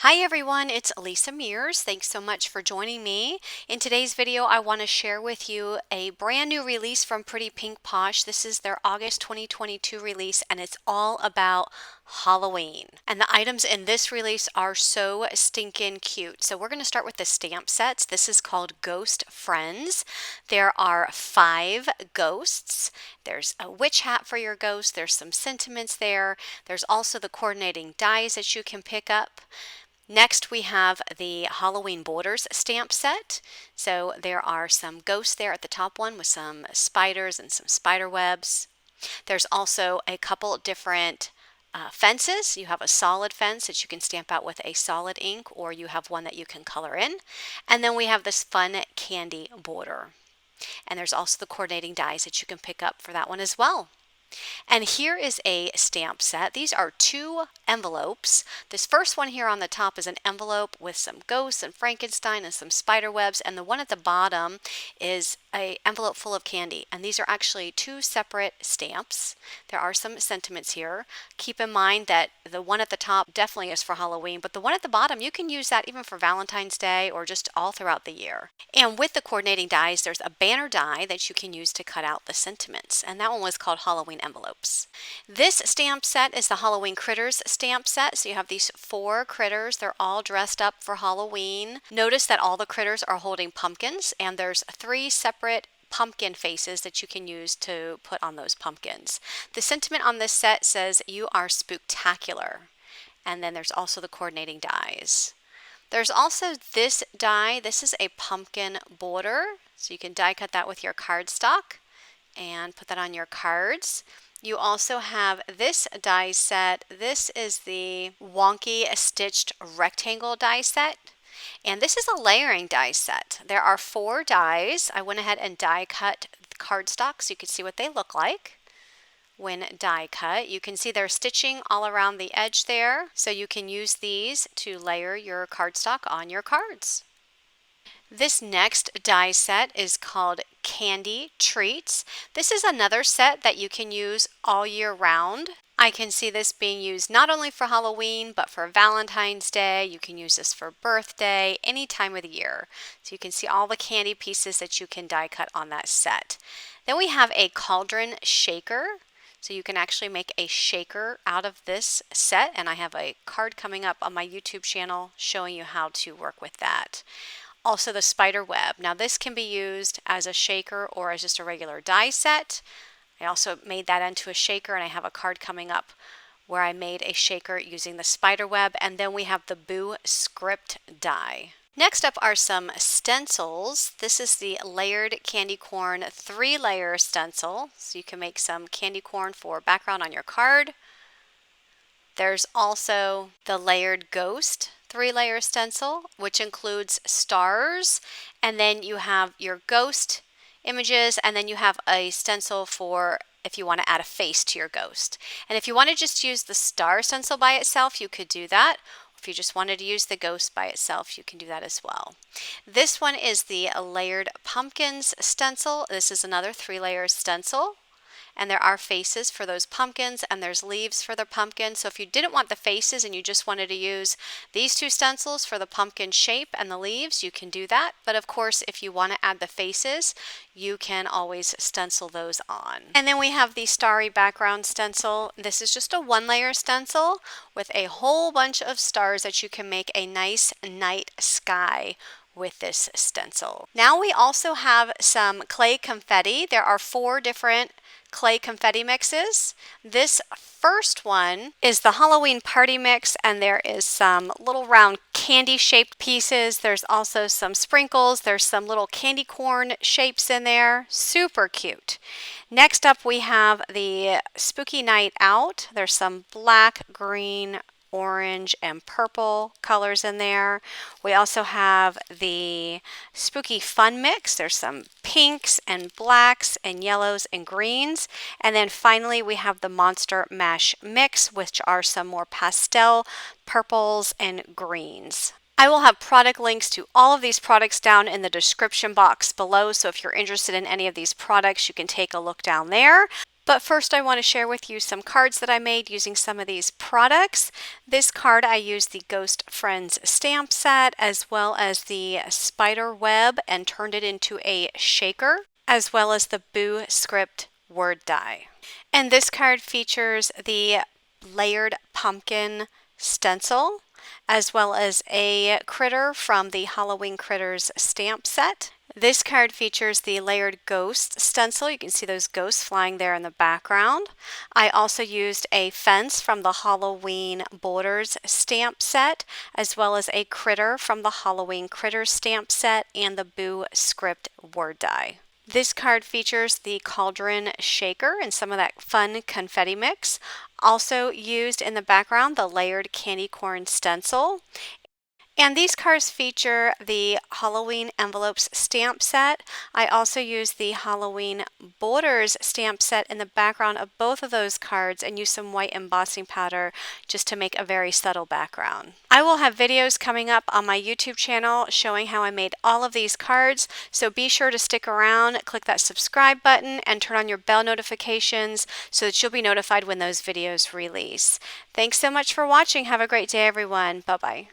Hi everyone, it's Lisa Mears. Thanks so much for joining me. In today's video, I want to share with you a brand new release from Pretty Pink Posh. This is their August 2022 release and it's all about Halloween. And the items in this release are so stinking cute. So we're going to start with the stamp sets. This is called Ghost Friends. There are 5 ghosts. There's a witch hat for your ghost. There's some sentiments there. There's also the coordinating dies that you can pick up. Next, we have the Halloween Borders stamp set. So there are some ghosts there at the top one with some spiders and some spider webs. There's also a couple different fences. You have a solid fence that you can stamp out with a solid ink, or you have one that you can color in. And then we have this fun candy border. And there's also the coordinating dies that you can pick up for that one as well. And here is a stamp set. These are 2 envelopes. This first one here on the top is an envelope with some ghosts and Frankenstein and some spider webs, and the one at the bottom is an envelope full of candy. And these are actually 2 separate stamps. There are some sentiments here. Keep in mind that the one at the top definitely is for Halloween, but the one at the bottom, you can use that even for Valentine's Day or just all throughout the year. And with the coordinating dies, there's a banner die that you can use to cut out the sentiments, and that one was called Halloween Envelopes. This stamp set is the Halloween Critters stamp set. So you have these 4 critters. They're all dressed up for Halloween. Notice that all the critters are holding pumpkins, and there's 3 separate pumpkin faces that you can use to put on those pumpkins. The sentiment on this set says, "You are spooktacular." And then there's also the coordinating dies. There's also this die. This is a pumpkin border. So you can die cut that with your cardstock and put that on your cards. You also have this die set. This is the wonky stitched rectangle die set. And this is a layering die set. There are 4 dies. I went ahead and die cut cardstock so you can see what they look like when die cut. You can see they're stitching all around the edge there. So you can use these to layer your cardstock on your cards. This next die set is called Candy Treats. This is another set that you can use all year round. I can see this being used not only for Halloween, but for Valentine's Day. You can use this for birthday, any time of the year. So you can see all the candy pieces that you can die cut on that set. Then we have a cauldron shaker. So you can actually make a shaker out of this set, and I have a card coming up on my YouTube channel showing you how to work with that. Also the spider web. Now this can be used as a shaker or as just a regular die set. I also made that into a shaker, and I have a card coming up where I made a shaker using the spider web. And then we have the Boo script die. Next up are some stencils. This is the layered candy corn 3-layer stencil. So you can make some candy corn for background on your card. There's also the layered ghost 3-layer stencil, which includes stars, and then you have your ghost images, and then you have a stencil for if you want to add a face to your ghost. And if you want to just use the star stencil by itself, you could do that. If you just wanted to use the ghost by itself, you can do that as well. This one is the layered pumpkins stencil. This is another 3-layer stencil. And there are faces for those pumpkins, and there's leaves for the pumpkin. So if you didn't want the faces and you just wanted to use these 2 stencils for the pumpkin shape and the leaves, you can do that. But of course, if you want to add the faces, you can always stencil those on. And then we have the starry background stencil. This is just a 1-layer stencil with a whole bunch of stars that you can make a nice night sky with this stencil. Now we also have some clay confetti. There are 4 different clay confetti mixes. This first one is the Halloween party mix, and there is some little round candy shaped pieces. There's also some sprinkles. There's some little candy corn shapes in there. Super cute. Next up we have the Spooky Night Out. There's some black, green, orange, and purple colors in there. We also have the Spooky Fun Mix. There's some pinks and blacks and yellows and greens. And then finally we have the Monster Mash Mix, which are some more pastel purples and greens. I will have product links to all of these products down in the description box below, so if you're interested in any of these products, you can take a look down there. But first I want to share with you some cards that I made using some of these products. This card I used the Ghost Friends stamp set as well as the spider web and turned it into a shaker, as well as the Boo Script word die. And this card features the layered pumpkin stencil, as well as a critter from the Halloween Critters stamp set. This card features the layered ghost stencil. You can see those ghosts flying there in the background. I also used a fence from the Halloween Borders stamp set, as well as a critter from the Halloween Critters stamp set and the Boo Script word die. This card features the cauldron shaker and some of that fun confetti mix. Also used in the background, the layered candy corn stencil. And these cards feature the Halloween Envelopes stamp set. I also used the Halloween Borders stamp set in the background of both of those cards and used some white embossing powder just to make a very subtle background. I will have videos coming up on my YouTube channel showing how I made all of these cards, so be sure to stick around, click that subscribe button, and turn on your bell notifications so that you'll be notified when those videos release. Thanks so much for watching. Have a great day, everyone. Bye-bye.